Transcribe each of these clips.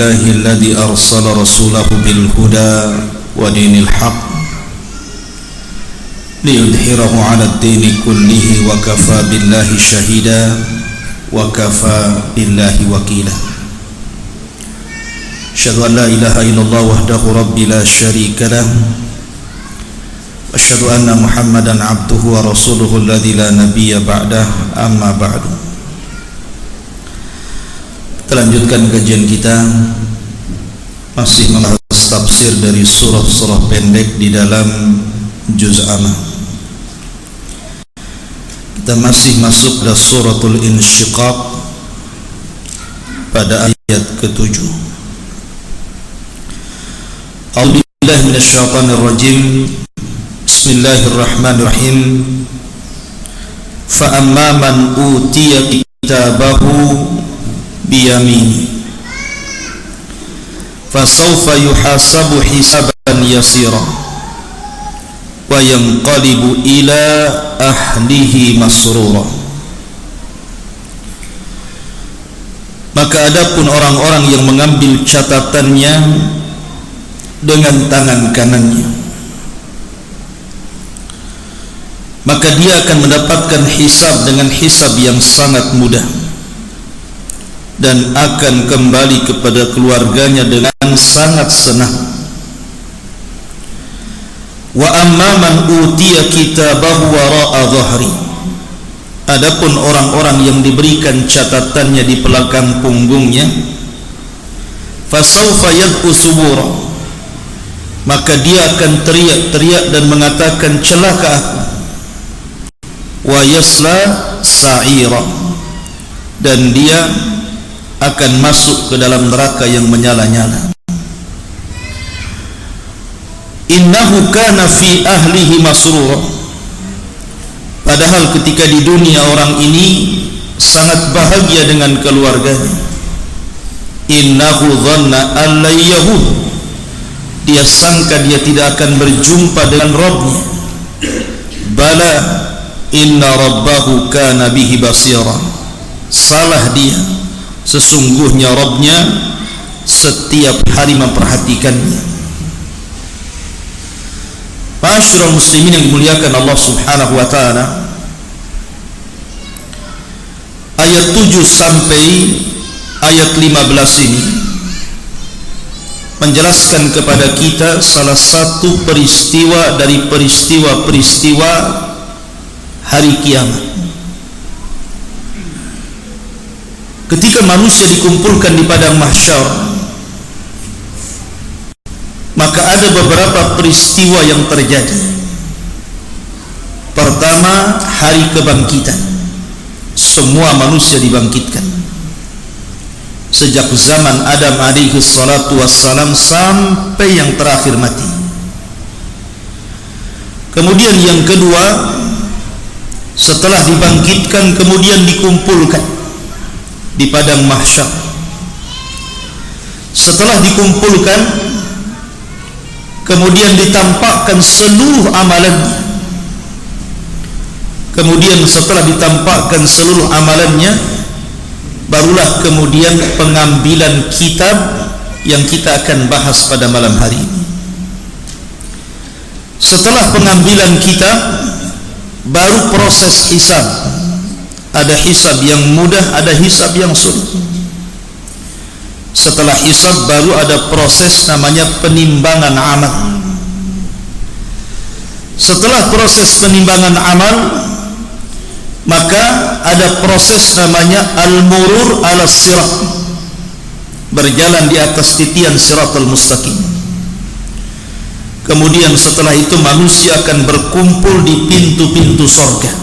لله الذي أرسل رسوله بالهدى ودين الحق ليظهره على الدين كله وكفى بالله شهيدا وكفى بالله وكيلا. أشهد أن لا إله إلا الله وحده ربي لا شريك له وأشهد أن محمدا عبده ورسوله الذي لا نبي بعده. أما بعد. Kita lanjutkan kajian kita masih membahas tafsir dari surah-surah pendek di dalam juz amma. Kita masih masuk ke suratul Insyiqaq pada ayat ke-7. A'udzubillahi minasyaitonir rajim. Bismillahirrahmanirrahim. Fa amma man utiya kitabahu biyamini fasawfa yuhasabu hisaban yasira wa yanqalibu ila ahlihi masrura. Maka adapun orang-orang yang mengambil catatannya dengan tangan kanannya, maka dia akan mendapatkan hisab dengan hisab yang sangat mudah dan akan kembali kepada keluarganya dengan sangat senang. Wa amma man utiya kitabahu wara'a dhahri. Adapun orang-orang yang diberikan catatannya di belakang punggungnya, fasawfa yad'u subura. Maka dia akan teriak-teriak dan mengatakan, celaka aku. Wa yasla sa'ira. Dan dia akan masuk ke dalam neraka yang menyala-nyala. Innahu kana fi ahlihi masrura. Padahal ketika di dunia orang ini sangat bahagia dengan keluarganya. Innahu dhanna an la yahud. Dia sangka dia tidak akan berjumpa dengan Rabbnya. Bala inna rabbahu kana bihi basira. Salah dia, sesungguhnya Rabbnya setiap hari memperhatikannya. Ma'asyiral muslimin yang dimuliakan Allah subhanahu wa ta'ala, ayat 7 sampai ayat 15 ini menjelaskan kepada kita salah satu peristiwa dari peristiwa-peristiwa hari kiamat. Ketika manusia dikumpulkan di padang mahsyar, maka ada beberapa peristiwa yang terjadi. Pertama, hari kebangkitan. Semua manusia dibangkitkan. Sejak zaman Adam alaihi salatu wassalam sampai yang terakhir mati. Kemudian yang kedua, setelah dibangkitkan kemudian dikumpulkan di padang mahsyar. Setelah dikumpulkan kemudian ditampakkan seluruh amalannya. Kemudian setelah ditampakkan seluruh amalannya, barulah kemudian pengambilan kitab yang kita akan bahas pada malam hari ini. Setelah pengambilan kitab, baru proses hisab. Ada hisab yang mudah, ada hisab yang sulit. Setelah hisab baru ada proses namanya penimbangan amal. Setelah proses penimbangan amal, maka ada proses namanya al-murur ala sirat, berjalan di atas titian siratal mustaqim. Kemudian setelah itu manusia akan berkumpul di pintu-pintu surga.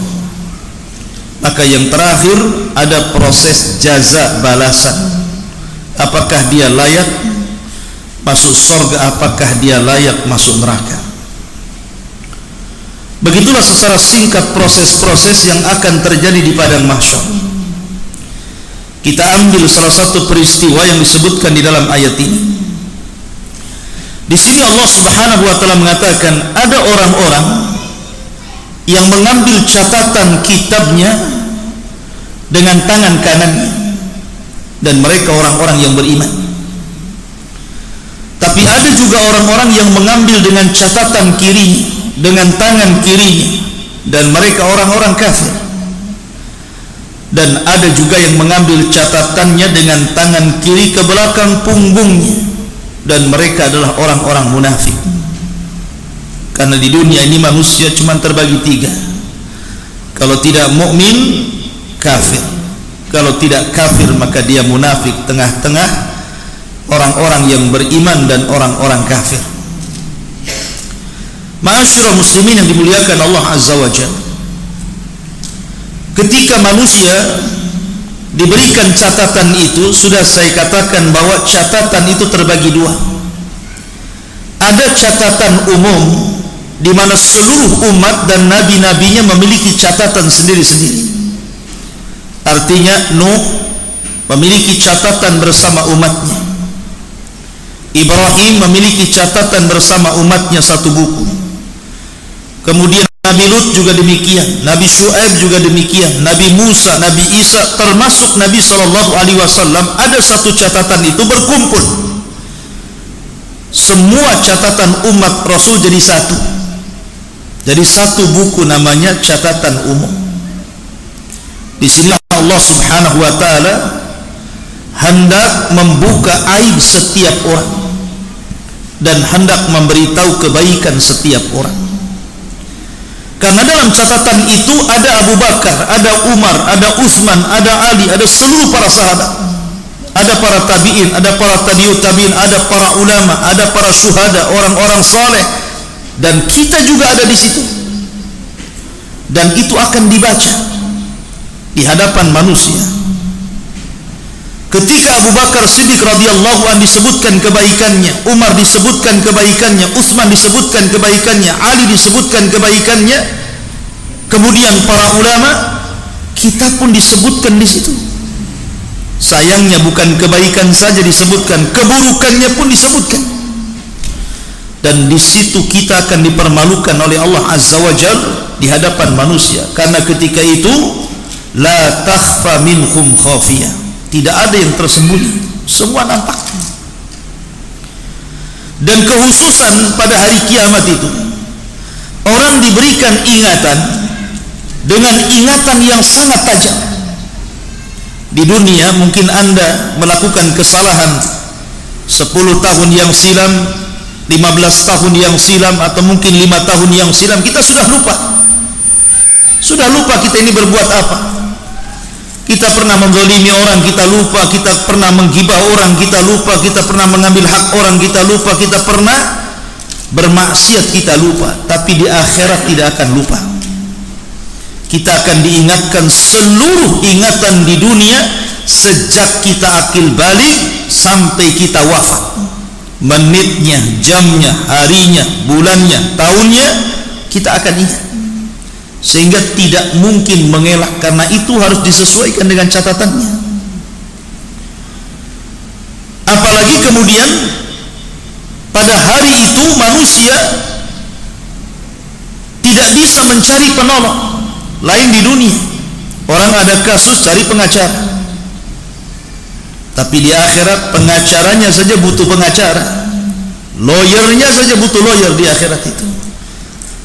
Maka yang terakhir ada proses jaza, balasan. Apakah dia layak masuk surga, apakah dia layak masuk neraka. Begitulah secara singkat proses-proses yang akan terjadi di padang mahsyar. Kita ambil salah satu peristiwa yang disebutkan di dalam ayat ini. Di sini Allah Subhanahu wa taala mengatakan ada orang-orang yang mengambil catatan kitabnya dengan tangan kanannya, dan mereka orang-orang yang beriman. Tapi ada juga orang-orang yang mengambil dengan catatan kirinya, dengan tangan kirinya, dan mereka orang-orang kafir. Dan ada juga yang mengambil catatannya dengan tangan kiri ke belakang punggungnya, dan mereka adalah orang-orang munafik. Karena di dunia ini manusia cuma terbagi tiga. Kalau tidak mukmin, kafir. Kalau tidak kafir, maka dia munafik, tengah-tengah orang-orang yang beriman dan orang-orang kafir. Ma'asyiral muslimin yang dimuliakan Allah Azza wa Jalla, ketika manusia diberikan catatan itu, sudah saya katakan bahwa catatan itu terbagi dua. Ada catatan umum di mana seluruh umat dan nabi-nabinya memiliki catatan sendiri-sendiri. Artinya Nuh memiliki catatan bersama umatnya, Ibrahim memiliki catatan bersama umatnya satu buku. Kemudian Nabi Lut juga demikian, Nabi Syuaib juga demikian, Nabi Musa, Nabi Isa, termasuk Nabi SAW, ada satu catatan itu berkumpul. Semua catatan umat Rasul jadi satu. Jadi satu buku namanya catatan umum. Di sini Allah Subhanahu wa taala hendak membuka aib setiap orang dan hendak memberitahu kebaikan setiap orang. Karena dalam catatan itu ada Abu Bakar, ada Umar, ada Utsman, ada Ali, ada seluruh para sahabat, ada para tabi'in, ada para tabi'ut tabi'in, ada para ulama, ada para syuhada, orang-orang saleh, dan kita juga ada di situ. Dan itu akan dibaca di hadapan manusia. Ketika Abu Bakar Siddiq radhiyallahu anhu disebutkan kebaikannya, Umar disebutkan kebaikannya, Utsman disebutkan kebaikannya, Ali disebutkan kebaikannya, kemudian para ulama, kita pun disebutkan di situ. Sayangnya bukan kebaikan saja disebutkan, keburukannya pun disebutkan. Dan di situ kita akan dipermalukan oleh Allah Azza wa Jalla di hadapan manusia. Karena ketika itu la takhfa minhum khafiyah, tidak ada yang tersembunyi, semua nampak. Dan kekhususan pada hari kiamat itu, orang diberikan ingatan dengan ingatan yang sangat tajam. Di dunia mungkin Anda melakukan kesalahan 10 tahun yang silam, 15 tahun yang silam, atau mungkin 5 tahun yang silam, kita sudah lupa. Sudah lupa kita ini berbuat apa. Kita pernah menzalimi orang, kita lupa. Kita pernah menggibah orang, kita lupa. Kita pernah mengambil hak orang, kita lupa. Kita pernah bermaksiat, kita lupa. Tapi di akhirat tidak akan lupa. Kita akan diingatkan seluruh ingatan di dunia sejak kita akil balik sampai kita wafat. Menitnya, jamnya, harinya, bulannya, tahunnya, kita akan ingat. Sehingga tidak mungkin mengelak, karena itu harus disesuaikan dengan catatannya. Apalagi kemudian pada hari itu manusia tidak bisa mencari penolong lain di dunia. Orang ada kasus cari pengacara, tapi di akhirat pengacaranya saja butuh pengacara, lawyernya saja butuh lawyer di akhirat itu.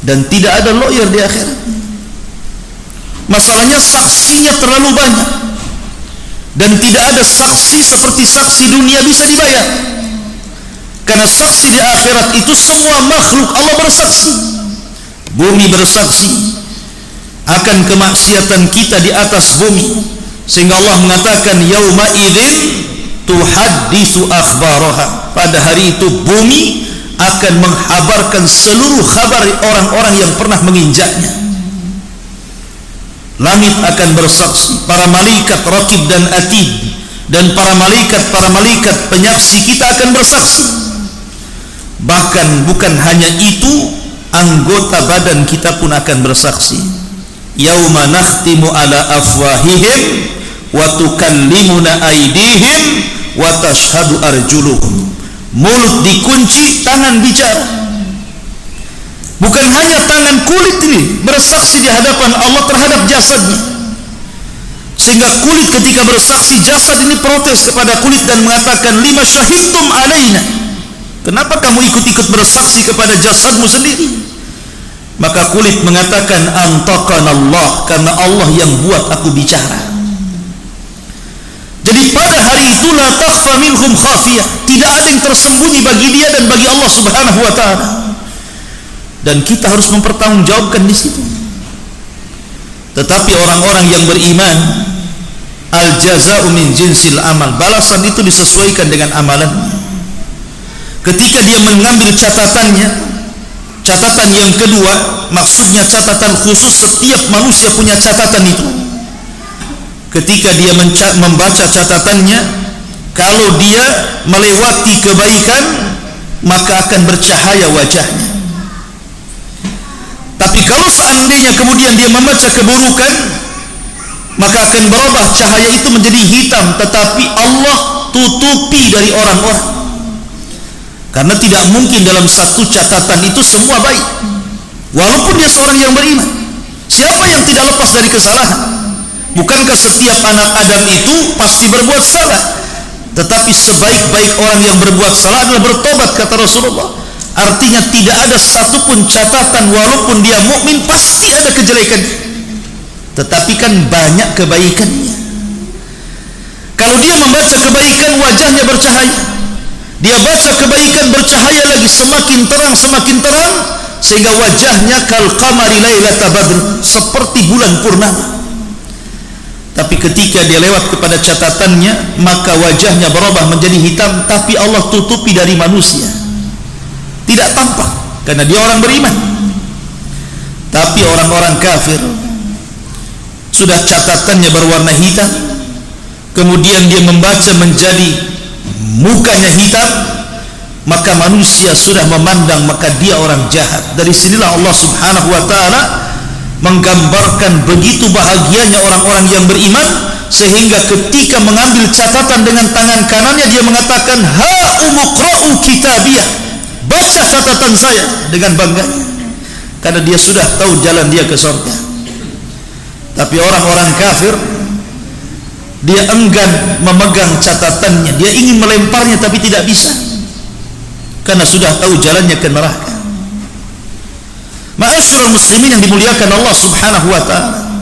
Dan tidak ada lawyer di akhirat. Masalahnya saksinya terlalu banyak, dan tidak ada saksi seperti saksi dunia bisa dibayar. Karena saksi di akhirat itu semua makhluk Allah bersaksi. Bumi bersaksi akan kemaksiatan kita di atas bumi, sehingga Allah mengatakan yauma idzin tuhadditsu akhbaraha. Pada hari itu bumi akan menghabarkan seluruh kabar orang-orang yang pernah menginjaknya. Langit akan bersaksi, para malaikat raqib dan atid, dan para malaikat penyaksi kita akan bersaksi. Bahkan bukan hanya itu, anggota badan kita pun akan bersaksi. Yauma nakhtimu ala afwahihim wa tukallimuna aydihim wa tashhadu arjuluhum. Mulut dikunci, tangan bicara. Bukan hanya tangan, kulit ini bersaksi di hadapan Allah terhadap jasadnya. Sehingga kulit ketika bersaksi, jasad ini protes kepada kulit dan mengatakan lima syahidtum alaina. Kenapa kamu ikut-ikut bersaksi kepada jasadmu sendiri? Maka kulit mengatakan, antaqanallah, karena Allah yang buat aku bicara. Jadi pada hari itu la takhfa minhum khafiyah, tidak ada yang tersembunyi bagi dia dan bagi Allah Subhanahu wa taala. Dan kita harus mempertanggungjawabkan di situ. Tetapi orang-orang yang beriman, al jaza'u min jinsil amal, balasan itu disesuaikan dengan amalannya. Ketika dia mengambil catatannya, catatan yang kedua, maksudnya catatan khusus, setiap manusia punya catatan itu. Ketika dia membaca catatannya, kalau dia melewati kebaikan, maka akan bercahaya wajahnya. Tapi kalau seandainya kemudian dia membaca keburukan, maka akan berubah cahaya itu menjadi hitam, tetapi Allah tutupi dari orang-orang. Karena tidak mungkin dalam satu catatan itu semua baik. Walaupun dia seorang yang beriman, siapa yang tidak lepas dari kesalahan? Bukankah setiap anak Adam itu pasti berbuat salah? Tetapi sebaik-baik orang yang berbuat salah adalah bertobat, kata Rasulullah. Artinya tidak ada satupun catatan, walaupun dia mukmin pasti ada kejelekan. Tetapi kan banyak kebaikannya. Kalau dia membaca kebaikan, wajahnya bercahaya. Dia baca kebaikan, bercahaya lagi, semakin terang, sehingga wajahnya kal qamari lailatal badr, seperti bulan purnama. Tapi ketika dia lewat kepada catatannya, maka wajahnya berubah menjadi hitam, tapi Allah tutupi dari manusia, tidak tampak, karena dia orang beriman. Tapi orang-orang kafir, sudah catatannya berwarna hitam, kemudian dia membaca menjadi mukanya hitam, maka manusia sudah memandang, maka dia orang jahat. Dari sinilah Allah Subhanahu wa taala menggambarkan begitu bahagianya orang-orang yang beriman, sehingga ketika mengambil catatan dengan tangan kanannya, dia mengatakan, ha umuqra'u kitabiyah, baca catatan saya, dengan bangga, karena dia sudah tahu jalan dia ke surga. Tapi orang-orang kafir, dia enggan memegang catatannya, dia ingin melemparnya tapi tidak bisa, karena sudah tahu jalannya ke neraka. Ma'asyiral muslimin yang dimuliakan Allah Subhanahu wa taala,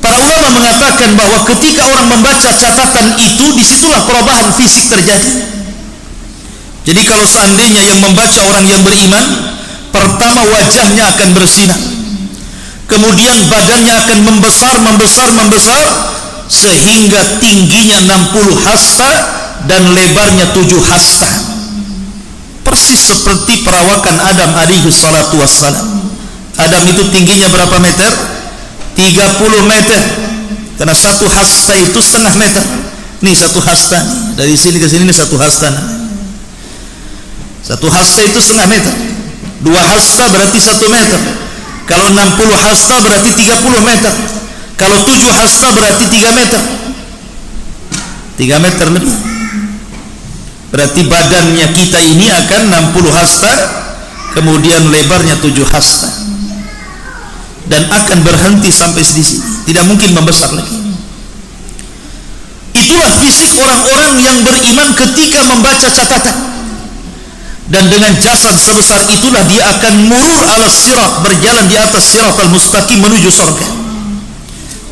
para ulama mengatakan bahwa ketika orang membaca catatan itu, disitulah perubahan fisik terjadi. Jadi kalau seandainya yang membaca orang yang beriman, pertama wajahnya akan bersinar, kemudian badannya akan membesar, sehingga tingginya 60 hasta dan lebarnya 7 hasta, persis seperti perawakan Adam alaihi salatu wassalam. Adam itu tingginya berapa meter? 30 meter, karena satu hasta itu setengah meter. Nih satu hasta, dari sini ke sini ini satu hasta. Satu hasta itu setengah meter, 2 hasta berarti 1 meter. Kalau 60 hasta berarti 30 meter. Kalau 7 hasta berarti 3 meter. 3 meter lebih. Berarti badannya kita ini akan 60 hasta, kemudian lebarnya 7 hasta, dan akan berhenti sampai di sini, tidak mungkin membesar lagi. Itulah fisik orang-orang yang beriman ketika membaca catatan. Dan dengan jasad sebesar itulah dia akan murur ala sirat, berjalan di atas siratal mustaqim menuju surga.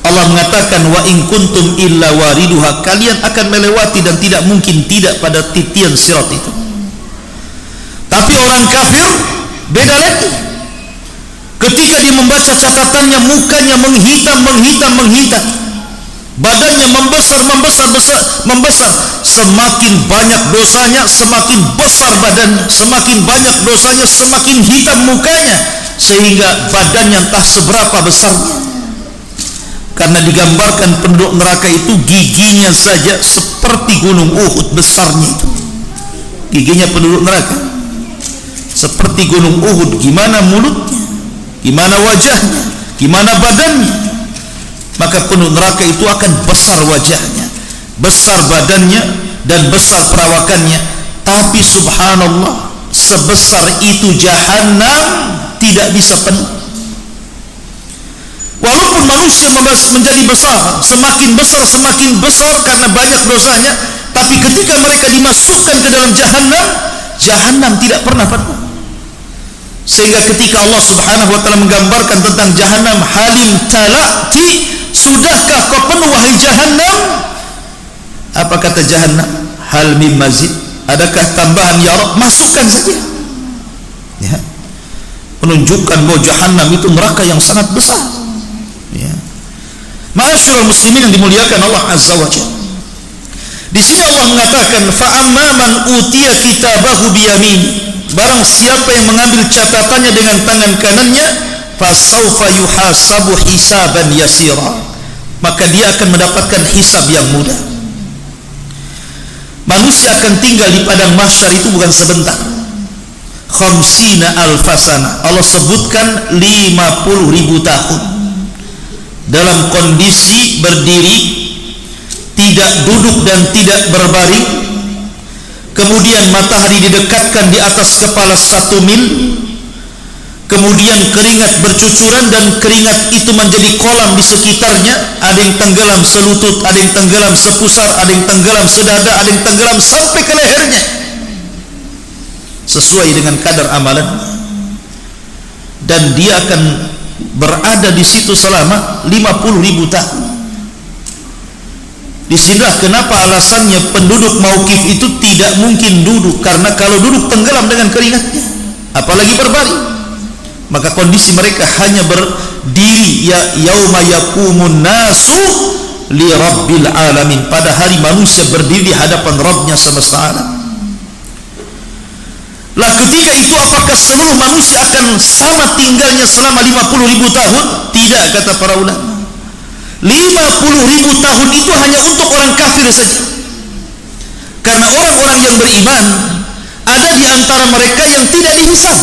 Allah mengatakan, wa in kuntum illa wariduha, kalian akan melewati dan tidak mungkin tidak pada titian sirat itu. Tapi orang kafir beda lagi. Ketika dia membaca catatannya, mukanya menghitam, badannya membesar. Semakin banyak dosanya, semakin besar badannya, semakin banyak dosanya, semakin hitam mukanya, sehingga badannya entah seberapa besarnya. Karena digambarkan penduduk neraka itu giginya saja seperti gunung Uhud besarnya itu. Giginya penduduk neraka seperti gunung Uhud. Gimana mulutnya, gimana wajahnya, gimana badannya. Maka penduduk neraka itu akan besar wajahnya, besar badannya, dan besar perawakannya. Tapi subhanallah, sebesar itu Jahannam tidak bisa penuh. Walaupun manusia menjadi besar, semakin besar karena banyak dosanya, tapi ketika mereka dimasukkan ke dalam Jahannam, Jahannam tidak pernah penuh. Sehingga ketika Allah Subhanahu wa taala menggambarkan tentang Jahannam, halim talati, sudahkah kau penuh wahai Jahannam? Apa kata Jahannam? Hal mim mazid, adakah tambahan ya Rabb? Masukkan saja. Ya. Menunjukkan bahwa Jahannam itu neraka yang sangat besar. Ya. Ma'asyiral muslimin yang dimuliakan Allah Azza wa Jalla. Di sini Allah mengatakan, fa amma man utiya kitabahu biyamini, barang siapa yang mengambil catatannya dengan tangan kanannya, fasaufa yuhasabu hisaban yasira, maka dia akan mendapatkan hisab yang mudah. Manusia akan tinggal di padang mahsyar itu bukan sebentar. Khamsina alfasana, Allah sebutkan 50.000 tahun dalam kondisi berdiri, tidak duduk dan tidak berbaring. Kemudian matahari didekatkan di atas kepala 1 mil. Kemudian keringat bercucuran dan keringat itu menjadi kolam di sekitarnya. Ada yang tenggelam selutut, ada yang tenggelam sepusar, ada yang tenggelam sedada, ada yang tenggelam sampai ke lehernya, sesuai dengan kadar amalan. Dan dia akan berada di situ selama 50.000 tahun. Disinilah kenapa alasannya penduduk Mauqif itu tidak mungkin duduk, karena kalau duduk tenggelam dengan keringatnya, apalagi berbaring. Maka kondisi mereka hanya berdiri, ya yauma yaqumun nasu li rabbil alamin, pada hari manusia berdiri di hadapan Rabbnya semesta alam. Lah ketika itu apakah seluruh manusia akan sama tinggalnya selama 50.000 tahun? Tidak, kata para ulama. 50.000 tahun itu hanya untuk orang kafir saja. Karena orang-orang yang beriman, ada di antara mereka yang tidak dihisab,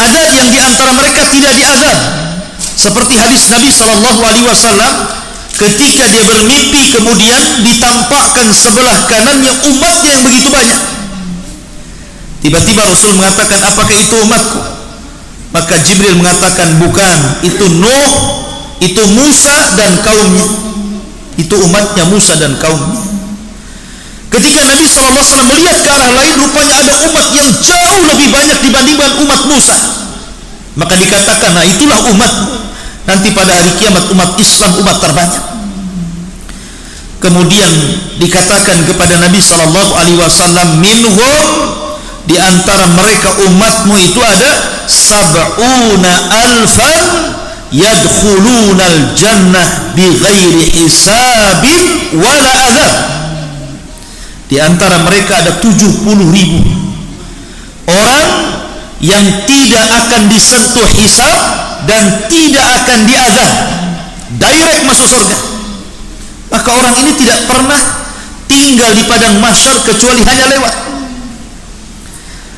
ada yang di antara mereka tidak diazab. Seperti hadis Nabi SAW, ketika dia bermimpi kemudian ditampakkan sebelah kanannya umatnya yang begitu banyak. Tiba-tiba Rasul mengatakan, apakah itu umatku? Maka Jibril mengatakan, bukan, itu Nuh, itu Musa dan kaumnya, itu umatnya Musa dan kaumnya. Ketika Nabi SAW melihat ke arah lain, rupanya ada umat yang jauh lebih banyak dibandingkan umat Musa. Maka dikatakan, nah itulah umatmu. Nanti pada hari kiamat umat Islam umat terbanyak. Kemudian dikatakan kepada Nabi SAW, minhum, di antara mereka umatmu itu ada 70.000 yadkhulunal jannah bighairi hisabin wala adzab. Di antara mereka ada 70.000 orang yang tidak akan disentuh hisab dan tidak akan diazab, direct masuk surga. Maka orang ini tidak pernah tinggal di padang mahsyar kecuali hanya lewat.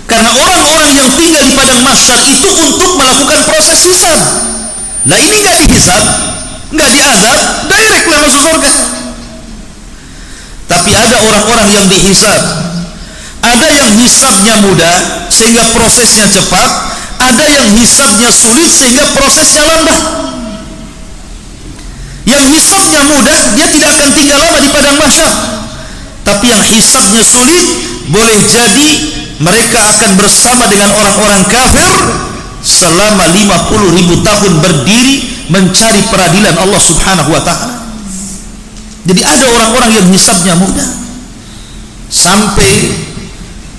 Karena orang-orang yang tinggal di padang mahsyar itu untuk melakukan proses hisab. Nah ini nggak dihisab, nggak diazab, direct lah masuk surga. Tapi ada orang-orang yang dihisab, ada yang hisabnya mudah sehingga prosesnya cepat, ada yang hisabnya sulit sehingga prosesnya lambat. Yang hisabnya mudah, dia tidak akan tinggal lama di padang mahsyar. Tapi yang hisabnya sulit, boleh jadi mereka akan bersama dengan orang-orang kafir selama 50.000 tahun berdiri mencari peradilan Allah Subhanahu wa ta'ala. Jadi ada orang-orang yang hisabnya mudah, sampai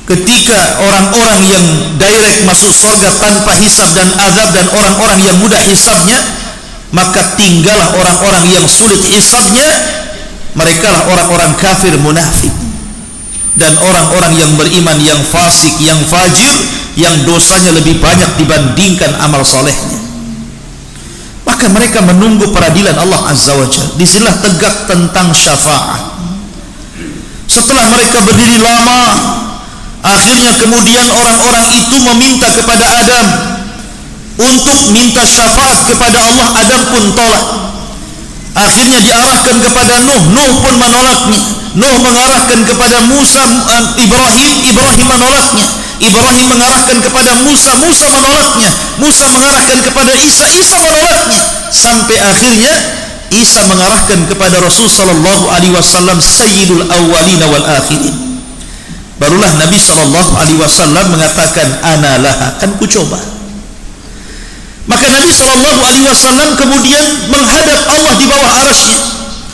ketika orang-orang yang direct masuk surga tanpa hisab dan azab, dan orang-orang yang mudah hisabnya, maka tinggallah orang-orang yang sulit hisabnya. Mereka lah orang-orang kafir munafik dan orang-orang yang beriman yang fasik, yang fajir, yang dosanya lebih banyak dibandingkan amal solehnya. Maka mereka menunggu peradilan Allah Azza wa Jalla. Disinilah tegak tentang syafaat. Setelah mereka berdiri lama, akhirnya kemudian orang-orang itu meminta kepada Adam untuk minta syafaat kepada Allah. Adam pun tolak. Akhirnya diarahkan kepada Nuh, Nuh pun menolaknya. Nuh mengarahkan kepada Musa, Ibrahim menolaknya. Ibrahim mengarahkan kepada Musa, Musa menolaknya. Musa mengarahkan kepada Isa, Isa menolaknya. Sampai akhirnya Isa mengarahkan kepada Rasul sallallahu alaihi wasallam, sayyidul awwalin wal akhirin. Barulah Nabi SAW mengatakan, ana laha, kan ku coba. Maka Nabi SAW kemudian menghadap Allah di bawah arasy-Nya,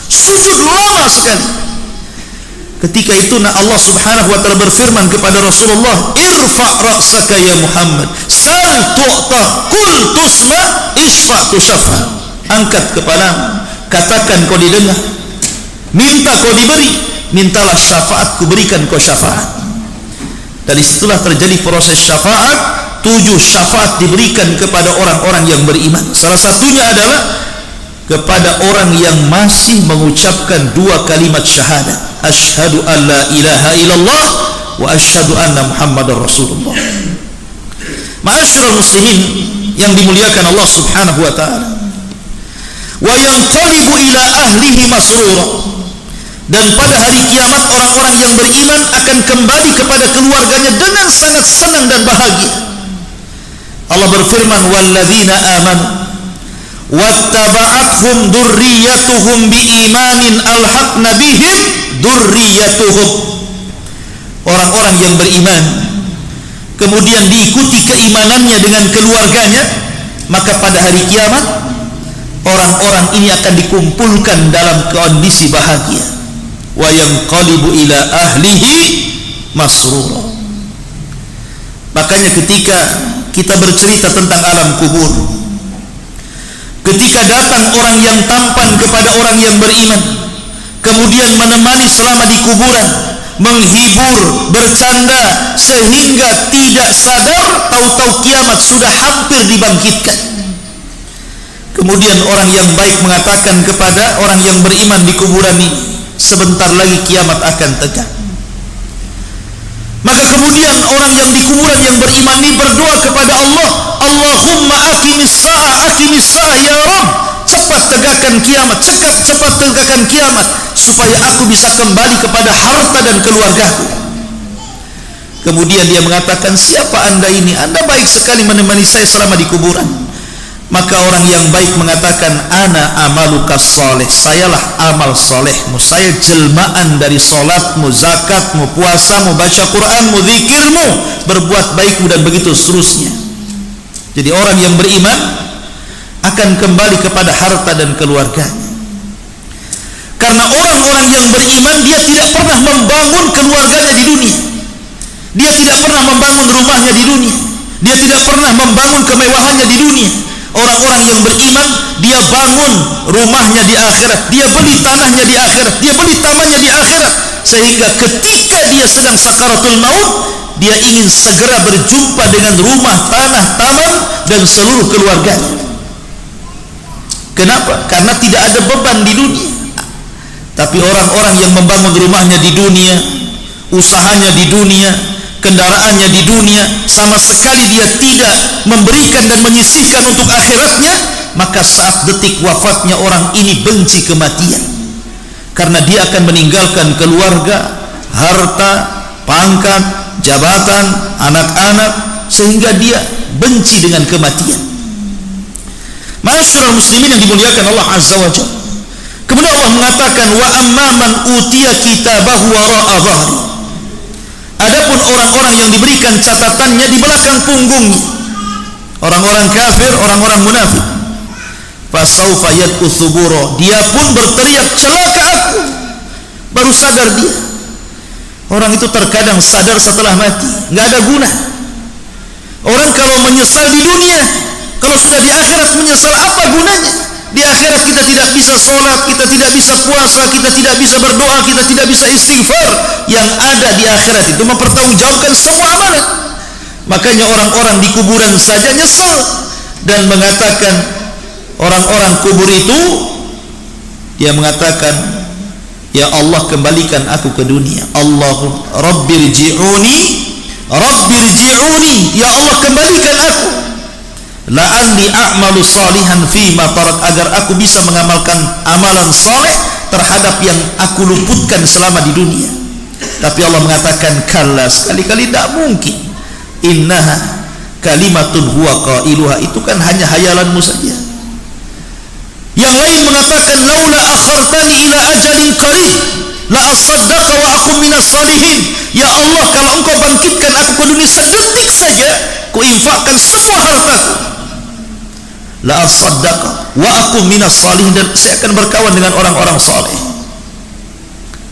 sujud lama sekali. Ketika itu Allah Subhanahu wa taala berfirman kepada Rasulullah, irfa' ra'saka ya Muhammad, sal tu'ta, kul tusma, isfa' tusaffa. Angkat kepalamu, katakan kau didengar, minta kau diberi, mintalah syafaat, ku berikan kau syafaat. Dari situlah terjadi proses syafaat. 7 syafaat diberikan kepada orang-orang yang beriman. Salah satunya adalah kepada orang yang masih mengucapkan 2 kalimat syahadat, asyhadu an la ilaha illallah wa asyhadu anna muhammadar rasulullah. Ma'asyiral muslimin yang dimuliakan Allah Subhanahu wa taala, wa yanqalibu ila ahlihi masrura, dan pada hari kiamat orang-orang yang beriman akan kembali kepada keluarganya dengan sangat senang dan bahagia. Allah berfirman, walladzina amanu wattaba'athum dzurriyyatuhum biimanin alhaqna bihim dzurriyyatuhum. Orang-orang yang beriman kemudian diikuti keimanannya dengan keluarganya, maka pada hari kiamat orang-orang ini akan dikumpulkan dalam kondisi bahagia. Wa yanqalibu ila ahlihi masrura. Makanya ketika kita bercerita tentang alam kubur, ketika datang orang yang tampan kepada orang yang beriman, kemudian menemani selama di kuburan, menghibur, bercanda, sehingga tidak sadar tahu-tahu kiamat sudah hampir dibangkitkan. Kemudian orang yang baik mengatakan kepada orang yang beriman di kuburan ini, sebentar lagi kiamat akan tegak. Maka kemudian orang yang di kuburan yang beriman ini berdoa kepada Allah, Allahumma aqimis sa'ah ya Rabb, cepat tegakkan kiamat, cepat tegakkan kiamat, supaya aku bisa kembali kepada harta dan keluargaku. Kemudian dia mengatakan, siapa anda ini? Anda baik sekali menemani saya selama di kuburan. Maka orang yang baik mengatakan, ana amaluka soleh, sayalah amal solehmu, saya jelmaan dari solatmu, zakatmu, puasamu, baca Quranmu, zikirmu, berbuat baikmu, dan begitu seterusnya. Jadi orang yang beriman akan kembali kepada harta dan keluarganya. Karena orang-orang yang beriman, dia tidak pernah membangun keluarganya di dunia, dia tidak pernah membangun rumahnya di dunia, dia tidak pernah membangun kemewahannya di dunia. Orang-orang yang beriman, dia bangun rumahnya di akhirat, dia beli tanahnya di akhirat, dia beli tamannya di akhirat, sehingga ketika dia sedang sakaratul maut, dia ingin segera berjumpa dengan rumah, tanah, taman, dan seluruh keluarganya. Kenapa? Karena tidak ada beban di dunia. Tapi orang-orang yang membangun rumahnya di dunia, usahanya di dunia, kendaraannya di dunia, sama sekali dia tidak memberikan dan menyisihkan untuk akhiratnya, maka saat detik wafatnya orang ini benci kematian, karena dia akan meninggalkan keluarga, harta, pangkat, jabatan, anak-anak, sehingga dia benci dengan kematian. Ma'asyiral muslimin yang dimuliakan Allah Azza wa Jalla. Kemudian Allah mengatakan, wa amman utiya kitabahu wara'a dhahri. Adapun orang-orang yang diberikan catatannya di belakang punggungnya, orang-orang kafir, orang-orang munafik, fasaufa yad'u thubura, dia pun berteriak, celaka aku. Baru sadar dia. Orang itu terkadang sadar setelah mati, nggak ada guna. Orang kalau menyesal di dunia, kalau sudah di akhirat menyesal, apa gunanya? Di akhirat kita tidak bisa sholat, kita tidak bisa puasa, kita tidak bisa berdoa, kita tidak bisa istighfar. Yang ada di akhirat itu mempertanggungjawabkan semua amalan. Makanya orang-orang di kuburan saja nyesal dan mengatakan, orang-orang kubur itu, dia mengatakan, ya Allah, kembalikan aku ke dunia. Allahumma rabbirji'uni, ya Allah, kembalikan aku. La'alli a'malu salihan fima tarak, agar aku bisa mengamalkan amalan saleh terhadap yang aku luputkan selama di dunia. Tapi Allah mengatakan, kalla, sekali-kali tidak mungkin. Innaha kalimatun huwa qailuha, itu kan hanya hayalanmu saja. Yang lain mengatakan, laula akhartani ila ajalin qarib la asaddaqa wa akum minas salihin. ya Allah, kalau engkau bangkitkan aku ke dunia sedetik saja, kuinfakkan semua hartaku, la asaddaqa wa aku minas salihin, dan saya akan berkawan dengan orang-orang saleh.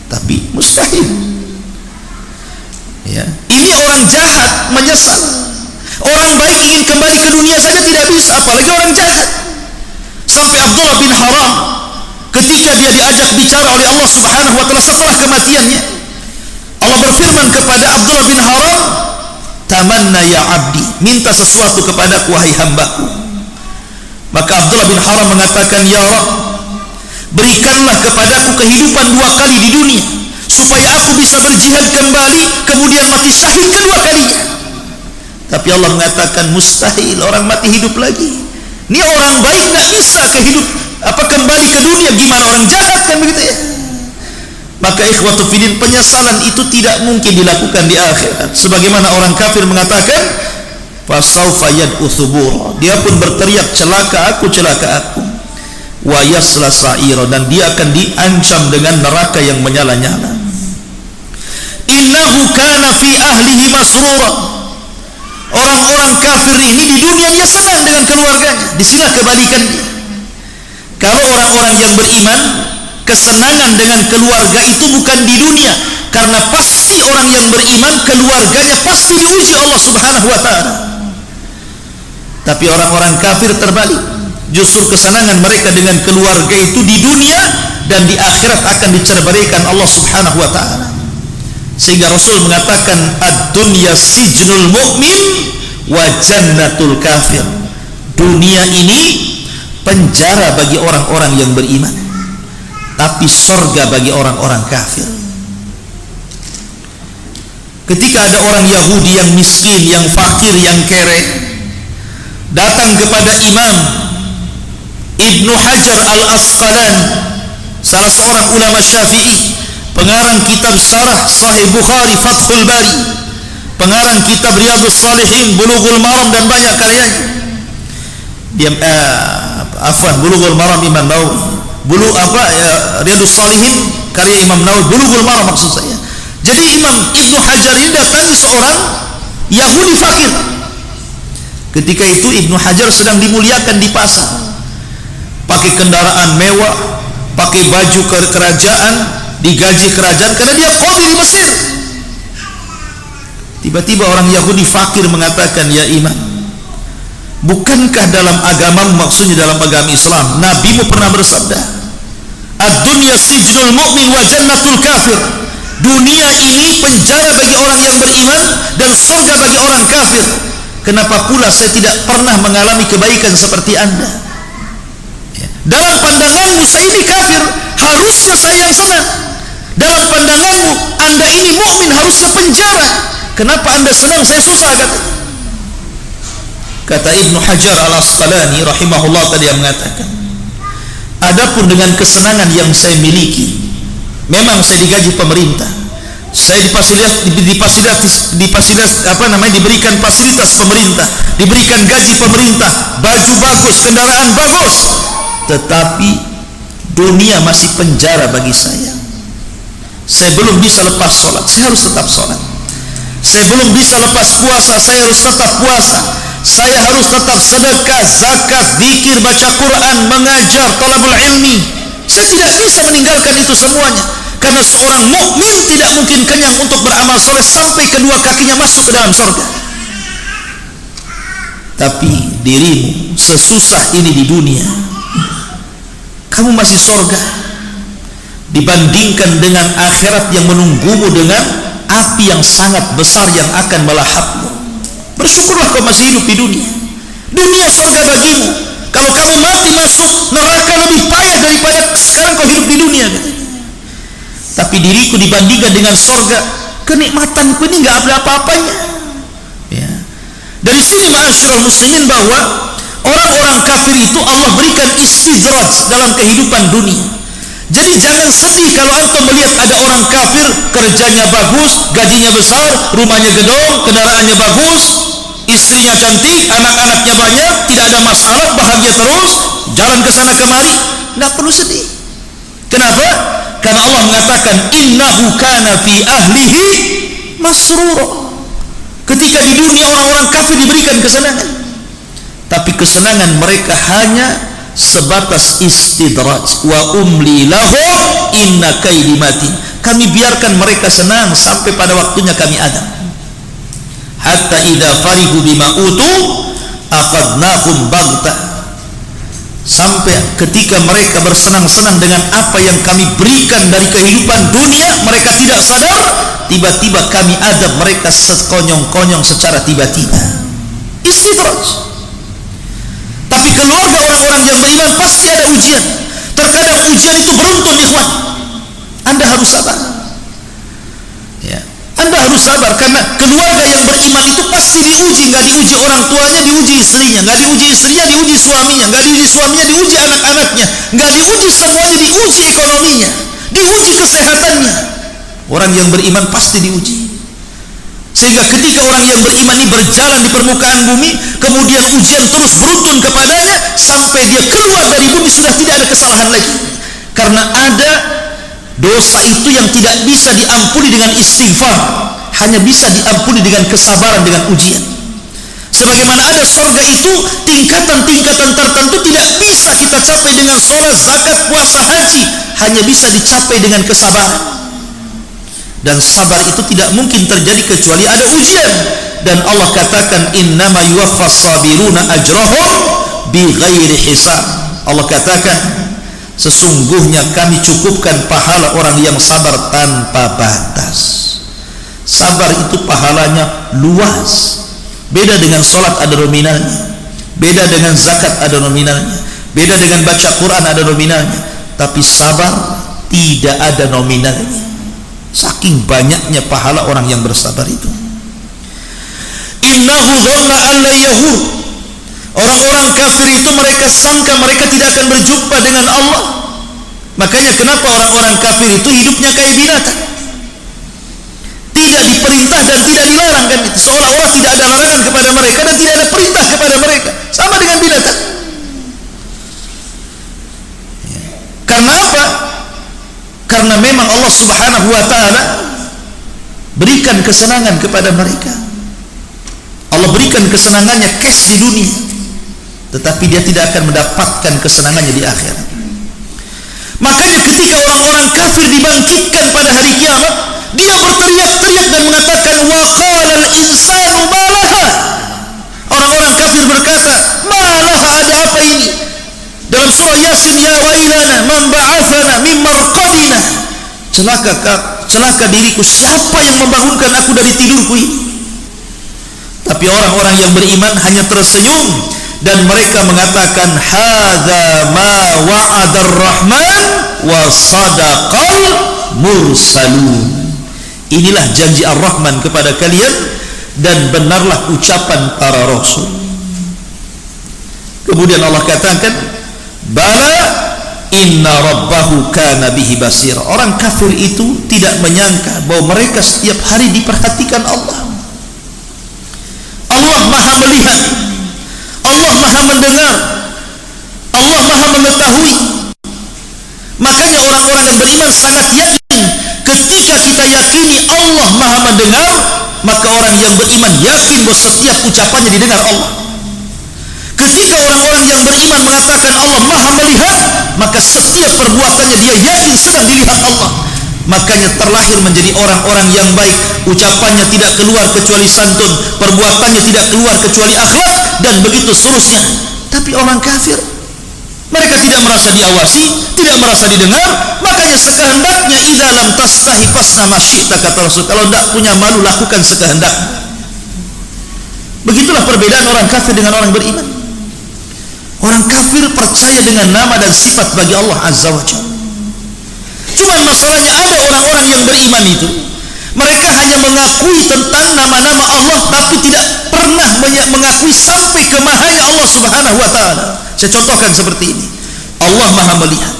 Tapi mustahil. Ya, ini orang jahat menyesal. Orang baik ingin kembali ke dunia saja tidak bisa, apalagi orang jahat. Sampai Abdullah bin Haram ketika dia diajak bicara oleh Allah Subhanahu wa taala setelah kematiannya, Allah berfirman kepada Abdullah bin Haram, tamanna ya abdi, minta sesuatu kepadaku wahai hambaku. Maka Abdullah bin Haram mengatakan, ya Rabb, berikanlah kepadaku kehidupan 2 kali di dunia supaya aku bisa berjihad kembali kemudian mati syahid kedua kalinya. Tapi Allah mengatakan mustahil orang mati hidup lagi. Ini orang baik tidak bisa kembali ke dunia, gimana orang jahat, kan begitu ya. Maka ikhwatu fillah, penyesalan itu tidak mungkin dilakukan di akhirat. Sebagaimana orang kafir mengatakan fasaufa yad'u thubura, dia pun berteriak celaka aku, wa yasla sa'ira, dan dia akan diancam dengan neraka yang menyala-nyala. Innahu kana fi ahlihi masrura, orang-orang kafir ini di dunianya senang dengan keluarganya. Di sini kebalikannya. Kalau orang-orang yang beriman, kesenangan dengan keluarga itu bukan di dunia, karena pasti orang yang beriman keluarganya pasti diuji Allah Subhanahu wa taala. Tapi orang-orang kafir terbalik, justru kesenangan mereka dengan keluarga itu di dunia, dan di akhirat akan dicerabaikan Allah Subhanahu wa taala. Sehingga Rasul mengatakan ad-dunya sijnul mu'min wa jannatul kafir. Dunia ini penjara bagi orang-orang yang beriman, tapi surga bagi orang-orang kafir. Ketika ada orang Yahudi yang miskin, yang fakir, yang kere, datang kepada Imam Ibnu Hajar al-Asqalani, salah seorang ulama Syafi'i, pengarang kitab syarah Sahih Bukhari Fathul Bari, pengarang kitab Riyadhus Shalihin, Bulughul Maram, dan banyak karyanya. Bulughul Maram Imam Nawawi, Riyadhus Shalihin karya Imam Nawawi, Bulughul Maram maksud saya. Jadi Imam Ibnu Hajar ini datangi seorang Yahudi fakir. Ketika itu Ibnu Hajar sedang dimuliakan di pasar, pakai kendaraan mewah, pakai baju kerajaan, digaji kerajaan karena dia qadhi di Mesir. Tiba-tiba orang Yahudi fakir mengatakan, ya Imam, bukankah dalam agama, maksudnya dalam agama Islam, Nabimu pernah bersabda, ad-dunya sijnul mu'min wa jannatul kafir. Dunia ini penjara bagi orang yang beriman dan surga bagi orang kafir. Kenapa pula saya tidak pernah mengalami kebaikan seperti Anda? Dalam pandanganmu saya ini kafir, harusnya saya yang senang. Dalam pandanganmu Anda ini mukmin, harusnya penjara. Kenapa Anda senang, saya susah, katanya. Kata Ibnu Hajar al-Asqalani rahimahullah tadi yang mengatakan, adapun dengan kesenangan yang saya miliki, memang saya digaji pemerintah, saya diberikan fasilitas pemerintah, diberikan gaji pemerintah, baju bagus, kendaraan bagus, tetapi dunia masih penjara bagi saya. Saya belum bisa lepas sholat, saya harus tetap sholat. Saya belum bisa lepas puasa, saya harus tetap puasa. Saya harus tetap sedekah, zakat, zikir, baca Quran, mengajar, talabul ilmi. Saya tidak bisa meninggalkan itu semuanya, karena seorang mukmin tidak mungkin kenyang untuk beramal soleh sampai kedua kakinya masuk ke dalam surga. Tapi dirimu sesusah ini di dunia, kamu masih surga dibandingkan dengan akhirat yang menunggumu dengan api yang sangat besar yang akan melahapmu. Bersyukurlah kau masih hidup di dunia. Dunia surga bagimu. Kalau kamu mati masuk neraka lebih payah daripada sekarang kau hidup di dunia, katanya. Tapi diriku dibandingkan dengan surga, kenikmatanku ini nggak ada apa-apanya. Ya. Dari sini ma'asyiral muslimin, bahwa orang-orang kafir itu Allah berikan istidraj dalam kehidupan dunia. Jadi jangan sedih kalau antum melihat ada orang kafir kerjanya bagus, gajinya besar, rumahnya gedong, kendaraannya bagus, istrinya cantik, anak-anaknya banyak, tidak ada masalah, bahagia terus, jalan ke sana kemari, tidak perlu sedih. Kenapa? Karena Allah mengatakan innahu kana fi ahlihi masrura. Ketika di dunia orang-orang kafir diberikan kesenangan, tapi kesenangan mereka hanya sebatas istidraj. Wa umli lahum inna kaidi matin. Kami biarkan mereka senang sampai pada waktunya kami adab. Hatta idza farihu bima utu akhadnahum baghtah. Sampai ketika mereka bersenang-senang dengan apa yang kami berikan dari kehidupan dunia, mereka tidak sadar, tiba-tiba kami adab mereka sekonyong-konyong secara tiba-tiba. Istidraj. Tapi keluarga orang-orang yang beriman pasti ada ujian. Terkadang ujian itu beruntun, ikhwan. Anda harus sabar. Ya, Anda harus sabar karena keluarga yang beriman itu pasti diuji. Nggak diuji orang tuanya, diuji istrinya. Nggak diuji istrinya, diuji suaminya. Nggak diuji suaminya, diuji anak-anaknya. Nggak diuji semuanya, diuji ekonominya, diuji kesehatannya. Orang yang beriman pasti diuji. Sehingga ketika orang yang beriman ini berjalan di permukaan bumi, kemudian ujian terus beruntun kepadanya sampai dia keluar dari bumi sudah tidak ada kesalahan lagi. Karena ada dosa itu yang tidak bisa diampuni dengan istighfar, hanya bisa diampuni dengan kesabaran, dengan ujian. Sebagaimana ada surga itu tingkatan-tingkatan tertentu tidak bisa kita capai dengan sholat, zakat, puasa, haji, hanya bisa dicapai dengan kesabaran. Dan sabar itu tidak mungkin terjadi kecuali ada ujian. Dan Allah katakan innama yuwaffas sabiruna ajrahum bighairi hisab. Allah katakan sesungguhnya kami cukupkan pahala orang yang sabar tanpa batas. Sabar itu pahalanya luas. Beda dengan sholat ada nominalnya, beda dengan zakat ada nominalnya, beda dengan baca Quran ada nominalnya. Tapi sabar tidak ada nominalnya. Saking banyaknya pahala orang yang bersabar itu. Innahu dhanna an la yahur. Orang-orang kafir itu mereka sangka mereka tidak akan berjumpa dengan Allah. Makanya kenapa orang-orang kafir itu hidupnya kayak binatang, tidak diperintah dan tidak dilarang, kan? Seolah-olah tidak ada larangan kepada mereka dan tidak ada perintah kepada mereka, sama dengan binatang. Karena apa? Karena memang Allah Subhanahu wa ta'ala berikan kesenangan kepada mereka. Allah berikan kesenangannya cash di dunia, tetapi dia tidak akan mendapatkan kesenangannya di akhirat. Makanya ketika orang-orang kafir dibangkitkan pada hari kiamat, dia berteriak-teriak dan mengatakan wa qala al-insanu ma laha. Orang-orang kafir berkata, ma laha, ada apa ini? Dalam surah Yasin, ya wailana man ba'athana min marqadina. Celaka diriku, siapa yang membangunkan aku dari tidurku ini? Tapi orang-orang yang beriman hanya tersenyum dan mereka mengatakan hadza ma wa'adar rahman wa sadaqal mursalun. Inilah janji Ar-Rahman kepada kalian dan benarlah ucapan para rasul. Kemudian Allah katakan bala inna rabbahu kana bihi basir. Orang kafir itu tidak menyangka bahwa mereka setiap hari diperhatikan Allah. Allah maha melihat, Allah maha mendengar, Allah maha mengetahui. Makanya orang-orang yang beriman sangat yakin. Ketika kita yakini Allah maha mendengar, maka orang yang beriman yakin bahwa setiap ucapannya didengar Allah. Ketika orang-orang yang beriman mengatakan Allah maha melihat, maka setiap perbuatannya dia yakin sedang dilihat Allah. Makanya terlahir menjadi orang-orang yang baik. Ucapannya tidak keluar kecuali santun, perbuatannya tidak keluar kecuali akhlak, dan begitu seterusnya. Tapi orang kafir, mereka tidak merasa diawasi, tidak merasa didengar. Makanya sekehendaknya idza lam tastahi fasna ma syi'ta, kata Rasul. Kalau tidak punya malu, lakukan sekehendaknya. Begitulah perbedaan orang kafir dengan orang beriman. Orang kafir percaya dengan nama dan sifat bagi Allah Azza wa Jalla. Cuma masalahnya ada orang-orang yang beriman itu, mereka hanya mengakui tentang nama-nama Allah, tapi tidak pernah mengakui sampai kemahannya Allah Subhanahu wa ta'ala. Saya contohkan seperti ini. Allah maha melihat.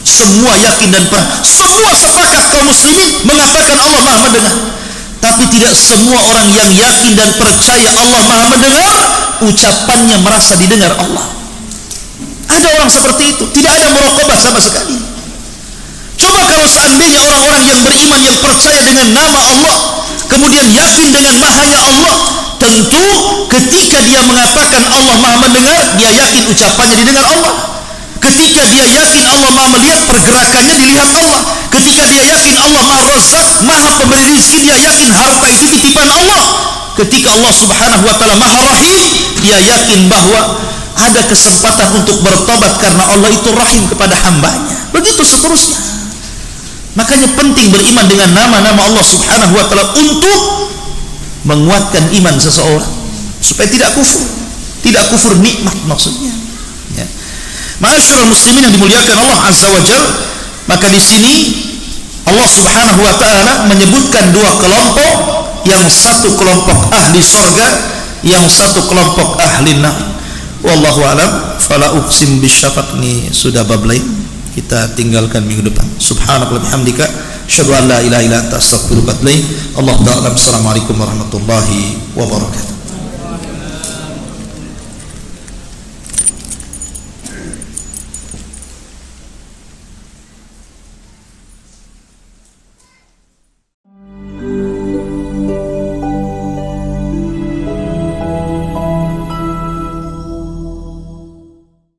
Semua yakin dan semua sepakat kaum muslimin mengatakan Allah maha mendengar. Tapi tidak semua orang yang yakin dan percaya Allah maha mendengar, ucapannya merasa didengar Allah. Ada orang seperti itu, tidak ada muraqabah sama sekali. Coba kalau seandainya orang-orang yang beriman yang percaya dengan nama Allah, kemudian yakin dengan mahanya Allah, tentu ketika dia mengatakan Allah Maha mendengar, dia yakin ucapannya didengar Allah. Ketika dia yakin Allah Maha melihat, pergerakannya dilihat Allah. Ketika dia yakin Allah Maha Razzaq, Maha pemberi rezeki, dia yakin harta itu titipan Allah. Ketika Allah Subhanahu wa taala Maha Rahim, dia yakin bahwa ada kesempatan untuk bertobat karena Allah itu rahim kepada hambanya. Begitu seterusnya. Makanya penting beriman dengan nama-nama Allah Subhanahu wa taala untuk menguatkan iman seseorang supaya tidak kufur nikmat maksudnya. Ya. Ma'asyiral muslimin yang dimuliakan Allah Azza wa Jalla, maka di sini Allah Subhanahu wa taala menyebutkan dua kelompok, yang satu kelompok ahli surga, yang satu kelompok ahli neraka. Wallahu a'lam. Fala uqsim bisyafaq, ini sudah bab lain, kita tinggalkan minggu depan. Subhanakallahumma bihamdika asyhadu an la ilaha illa anta astaghfiruka wa atubu ilaik. Allahu ta'ala. Assalamualaikum warahmatullahi wabarakatuh.